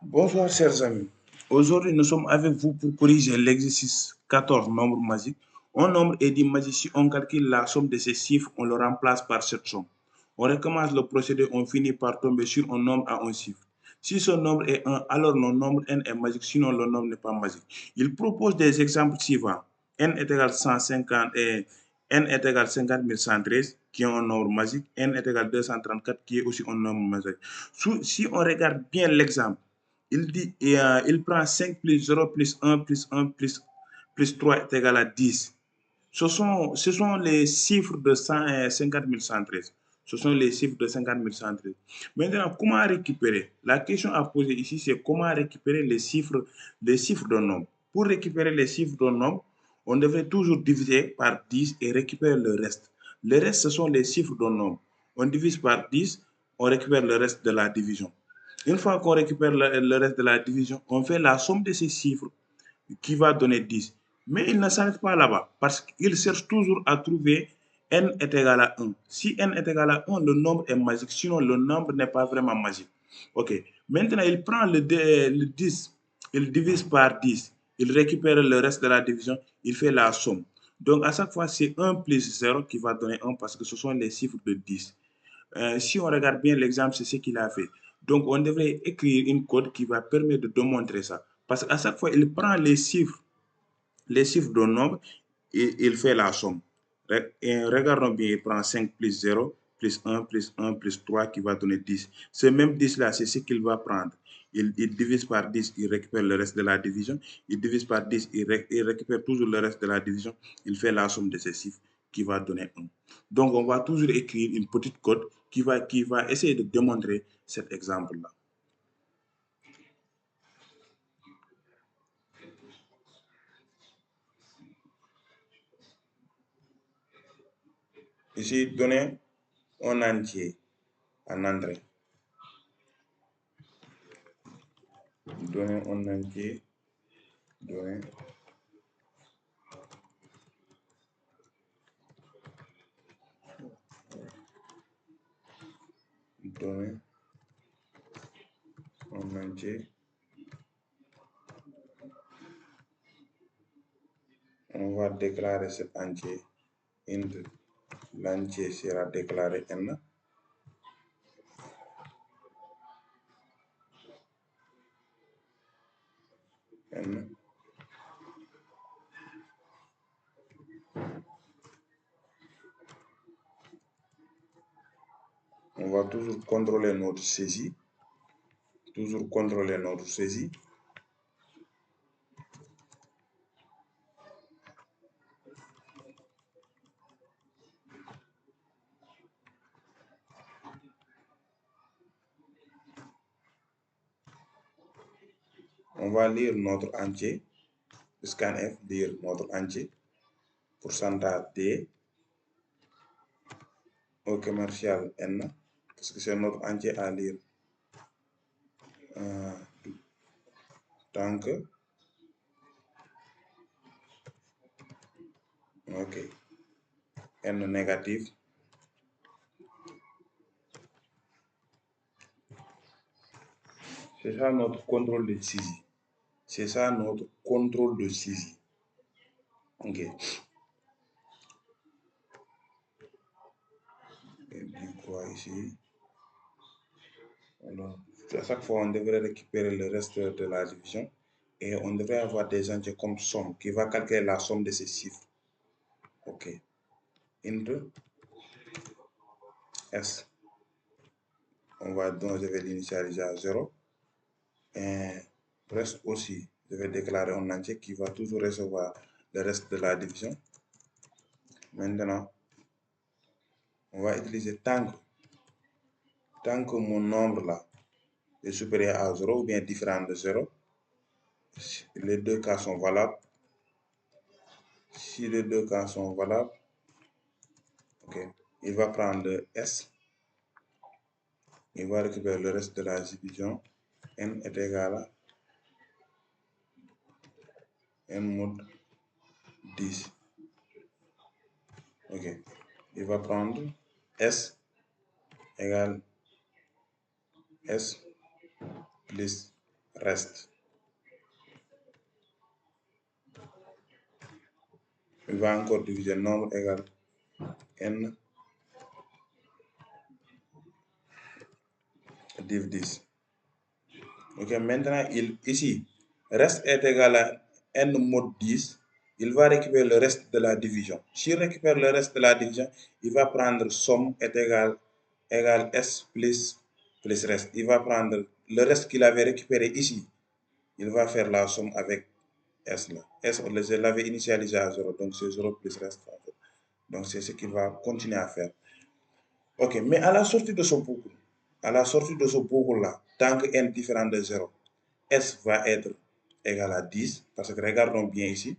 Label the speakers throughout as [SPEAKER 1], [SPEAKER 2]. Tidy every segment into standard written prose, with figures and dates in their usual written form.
[SPEAKER 1] Bonsoir chers amis. Aujourd'hui nous sommes avec vous pour corriger l'exercice 14 nombre magique. Un nombre est dit magique si on calcule la somme de ces chiffres, on le remplace par cette somme. On recommence le procédé, on finit par tomber sur un nombre à un chiffre. Si ce nombre est 1, alors le nombre n est magique, sinon le nombre n'est pas magique. Il propose des exemples suivants. N est égal à 150 et n est égal à 50 113, qui est un nombre magique. N est égal à 234, qui est aussi un nombre magique. Si on regarde bien l'exemple, il dit, il prend 5 plus 0 plus 1 plus 1 plus 3 est égal à 10. Ce sont les chiffres de 50 113. Ce sont les chiffres de 50 113. Maintenant, comment récupérer? La question à poser ici, c'est comment récupérer les chiffres d'un nombre. Pour récupérer les chiffres d'un nombre, on devrait toujours diviser par 10 et récupérer le reste. Le reste, ce sont les chiffres d'un nombre. On divise par 10, on récupère le reste de la division. Une fois qu'on récupère le reste de la division, on fait la somme de ces chiffres qui va donner 10. Mais il ne s'arrête pas là-bas parce qu'il cherche toujours à trouver n est égal à 1. Si n est égal à 1, le nombre est magique. Sinon, le nombre n'est pas vraiment magique. OK. Maintenant, il prend le 10, il divise par 10, il récupère le reste de la division, il fait la somme. Donc, à chaque fois, c'est 1 plus 0 qui va donner 1 parce que ce sont les chiffres de 10. Si on regarde bien l'exemple, c'est ce qu'il a fait. Donc, on devrait écrire une code qui va permettre de démontrer ça. Parce qu'à chaque fois, il prend les chiffres d'un nombre et il fait la somme. Et regardons bien, il prend 5 plus 0 plus 1 plus 1 plus 3 qui va donner 10. Ce même 10-là, c'est ce qu'il va prendre. Il divise par 10, il récupère le reste de la division. Il divise par 10, il récupère toujours le reste de la division. Il fait la somme de ces chiffres qui va donner 1. Donc, on va toujours écrire une petite code qui va essayer de démontrer cet exemple-là. Ici, donner un entier en entrée. Donner un entier. Donner un entier. On va déclarer cet entier int. L'entier sera déclaré n. On va toujours contrôler notre saisie. On va lire notre entier. Scanf, lire notre entier. Pourcentage D. Au commercial N. Parce que c'est notre entier à lire. Tant que. OK. N négatif. C'est ça notre contrôle de saisie. OK. Et bien quoi ici? Alors, à chaque fois, on devrait récupérer le reste de la division et on devrait avoir des entiers comme somme qui va calculer la somme de ces chiffres. OK. Int S. Donc je vais l'initialiser à 0. Et reste aussi, je vais déclarer un entier qui va toujours recevoir le reste de la division. Maintenant, on va utiliser tant que mon nombre là est supérieur à 0 ou bien différent de 0. Les deux cas sont valables. Si les deux cas sont valables, OK, il va prendre S. Il va récupérer le reste de la division. N est égal à N mod 10. OK. Il va prendre S égale S plus reste. Il va encore diviser nombre égale n div 10. Ok, maintenant ici, reste est égal à n mod 10. Il va récupérer le reste de la division. S'il récupère le reste de la division, il va prendre somme est égal s plus reste. Il va prendre le reste qu'il avait récupéré ici. Il va faire la somme avec s là. S, je l'avais initialisé à 0, donc c'est 0 plus reste. Donc c'est ce qu'il va continuer à faire. Ok, mais à la sortie de ce boucle, là, tant que n différent de 0, S va être égal à 10, parce que regardons bien ici,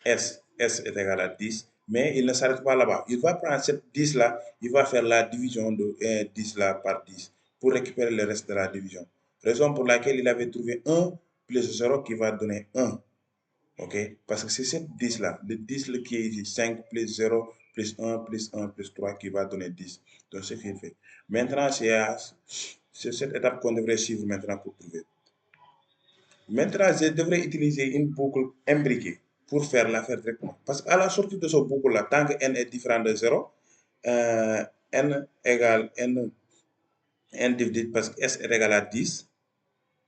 [SPEAKER 1] S est égal à 10, mais il ne s'arrête pas là-bas. Il va prendre cette 10 là, il va faire la division de 10 là par 10 pour récupérer le reste de la division. Raison pour laquelle il avait trouvé 1 plus 0 qui va donner 1. Ok, parce que c'est cette 10 là, le 10 là qui est ici, 5 plus 0 plus 1 plus 1 plus 3 qui va donner 10. Donc c'est ce qu'il fait. Maintenant, c'est cette étape qu'on devrait suivre maintenant pour trouver. Maintenant, je devrais utiliser une boucle imbriquée pour faire l'affaire directement. Parce qu'à la sortie de ce boucle-là, tant que n est différent de 0, n égale n divisé parce que s est égal à 10.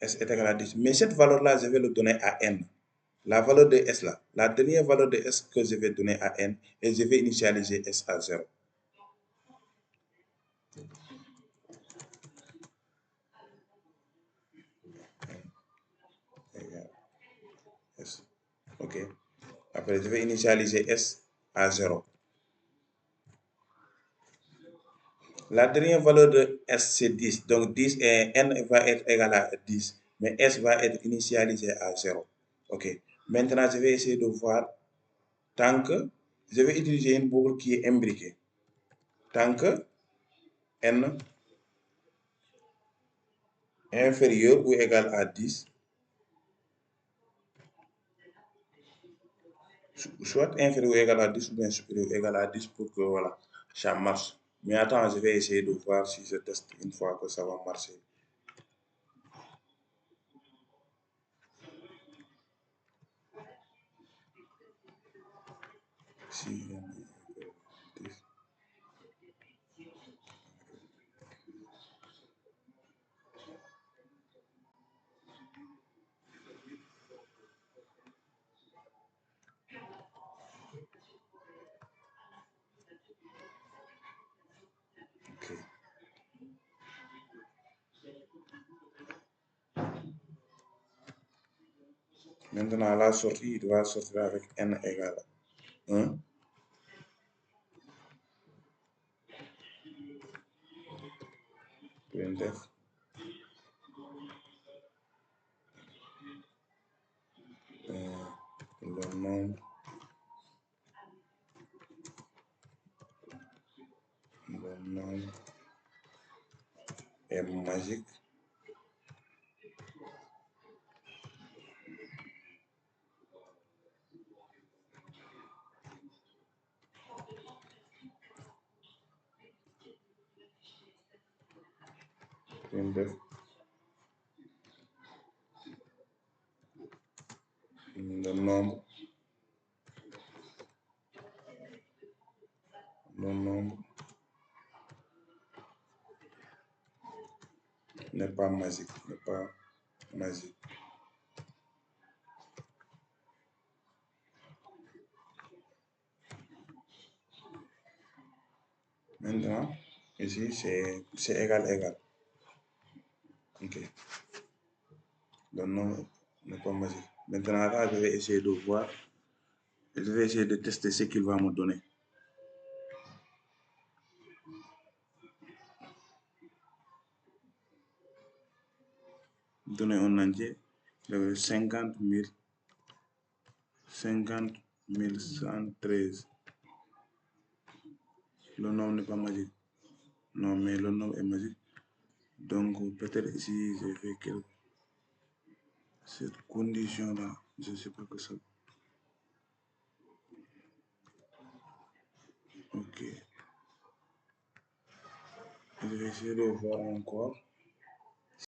[SPEAKER 1] S est égal à 10. Mais cette valeur-là, je vais le donner à n. La valeur de S là, la dernière valeur de S que je vais donner à n, et je vais initialiser S à 0. S. Ok. Après, je vais initialiser S à 0. La dernière valeur de S, c'est 10. Donc, 10 et n va être égal à 10. Mais S va être initialisé à 0. Ok. Maintenant, je vais essayer de voir tant que je vais utiliser une boucle qui est imbriquée. Tant que n inférieur ou égal à 10, soit inférieur ou égal à 10 ou bien supérieur ou égal à 10 pour que voilà, ça marche. Mais attends, je vais essayer de voir si je teste une fois que ça va marcher. Si, ok. Maintenant, la sortie, il va sortir avec n égale à 1. Printf. Le nombre est magique. Printf. Le nombre n'est pas magique. Maintenant, ici, c'est égal. Ok. Le nombre n'est pas magique. Maintenant, là, je vais essayer de voir. Je vais essayer de tester ce qu'il va me donner. Donner un entier, 50 113. Le nombre n'est pas magique. Non, mais le nombre est magique. Donc, peut-être ici, j'ai fait cette condition-là. Je ne sais pas que ça. Ok. Je vais essayer de voir encore.